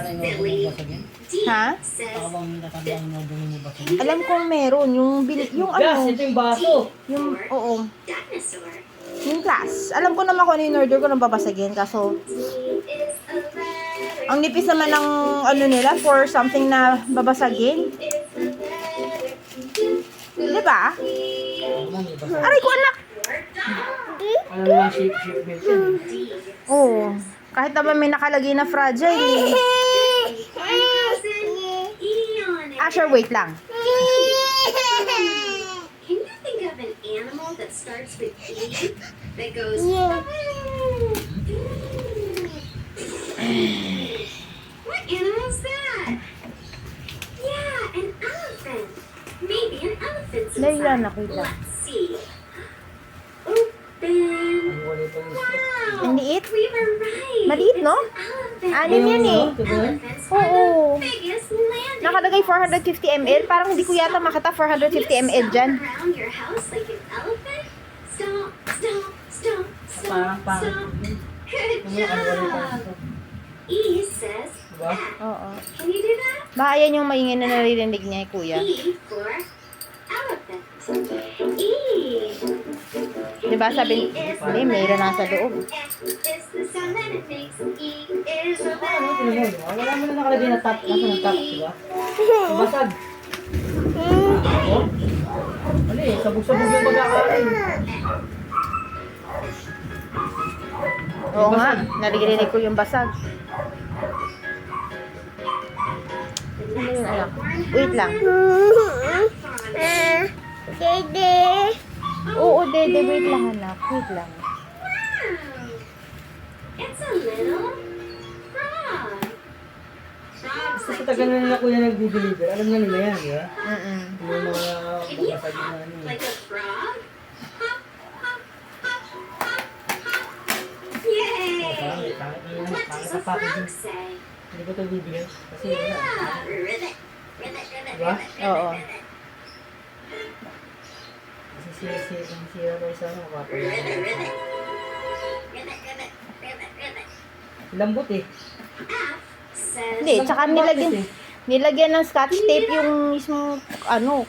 na in-order mo basagin? Ha? Baka bang natatanda in-order mo basagin? Alam kong meron. Yung Gas, ano. ito yung baso. Yung, oo. Yung glass. Alam ko naman kung ano yung order ko nang babasagin. Kaso, ang nipis naman ng ano nila for something na babasagin. Diba? Ano man, eh, basa. Aray ko, anak! Ano lang, shape belt yan. Oo. Kahit naman may nakalagay na fragile eh. Asher, wait lang. Can you think of an animal that starts with E that goes? What animal is that? Yeah, an elephant. Maybe an elephant's Layla, inside. nakita. Let's see. Open. Ano wala ito yung Wow. Ang liit? We were right. Maliit, no? It's an elephant. Anim yan eh. Elephants are Oo. the biggest landing. Nakalagay 450 ml. Parang hindi ko yata makata 450 ml dyan. Around your house like an elephant. Stomp, stomp, stomp, stomp, Parang pangit. stomp. Good Ano yung ano wala job. ito? E says Diba? cat. Oo. Can you do that? Baka yan yung maingay na naririnig niya, kuya. E for elephant. E. Diba sabi, hindi, mayroon na sa loob. F is the sound that it makes. E is a Ano, letter. tinan mo, diba? Wala mo na nakalagay na top. Nasa ng top, diba? Basag. Oh? Ano eh, sabog-sabog yung pagkakain. Oo nga, naririnig ko yung basag. Ano yung anak? Wait lang. Dede. Oo, dede. Wait lang, anak. Wait lang. It's a little frog. Frogs Kasi like tagal na nila kuya nag-deliver. Alam na nila yan, diba? Mm-mm. Yung mga Can you basag na hop ano eh. like a frog? Hop, hop, hop, hop, hop. Yay! Pangit na yun. What Pangit does na a frog packaging. say? Hindi ko ito bibigyan. Kasi wala. Yeah, ribbit, ribbit, ribbit, Diba? ribbit, Oo. ribbit, Kasi sira ko isa ano. ribbit, ribbit, ribbit, ribbit, ribbit, ribbit. Lambot eh. F says Hindi, tsaka Bakit eh? nilagyan ng scotch tape yung mismo, ano,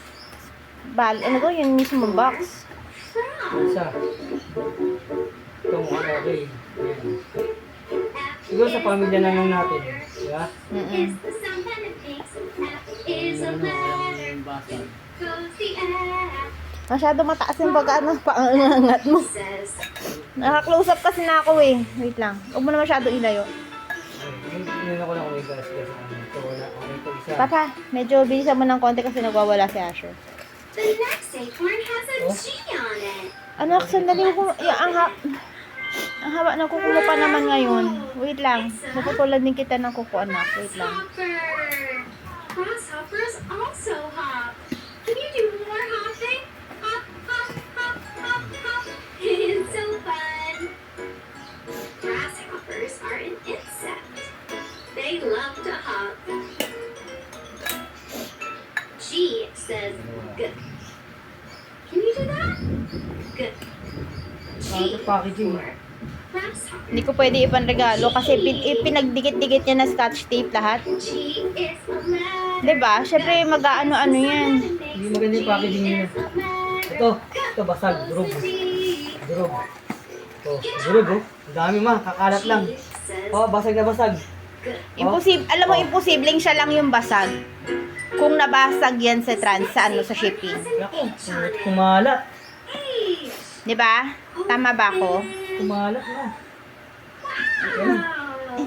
ano ko, yung mismo box. frog. Isa. Itong ano, okay. Ayan. F Siguro sa is pamilya na lang natin. letter. Diba? Mm-mm. Is the sound that it makes. F is a letter. basag. Goes the F. Masyado mataas yung paangat mo. Says Naka-close up kasi na ako eh. Wait lang. Huwag mo na masyado ilayo. Yun ako lang kung may gas-gas. Ito wala. Okay, ito isa. Papa, medyo bilisan mo ng konti kasi nagwawala si Asher. the next acorn has a Oh. G on it. Anak, sandali ko. Ang haba ng kuko mo pa naman ngayon. Wait lang. Maputulan din kita ng kuko, anak. Wait lang. Grasshopper. Grasshoppers also hop. Can you do more hopping? Hop, hop, hop, hop, hop. It's so fun. Grasshoppers are an insect. They love to hop. G says good. Can you do that? Good. G Packaging. for grasshopper. Hindi ko pwede ipanregalo kasi pinagdikit-dikit niya na scotch tape lahat. G is a letter. Diba? Siyempre, mag-ano-ano yan. Hindi maganda yung packaging nila. Ito basag. Durog. Durog. Durog oh. Ang dami ma. Kakalat lang. Oh, basag na basag. Alam mo, imposibleng siya lang yung basag. Kung nabasag yan sa sa shipping. Ako, kumalat. Diba? Tama ba ako? Kumalat na. Wow.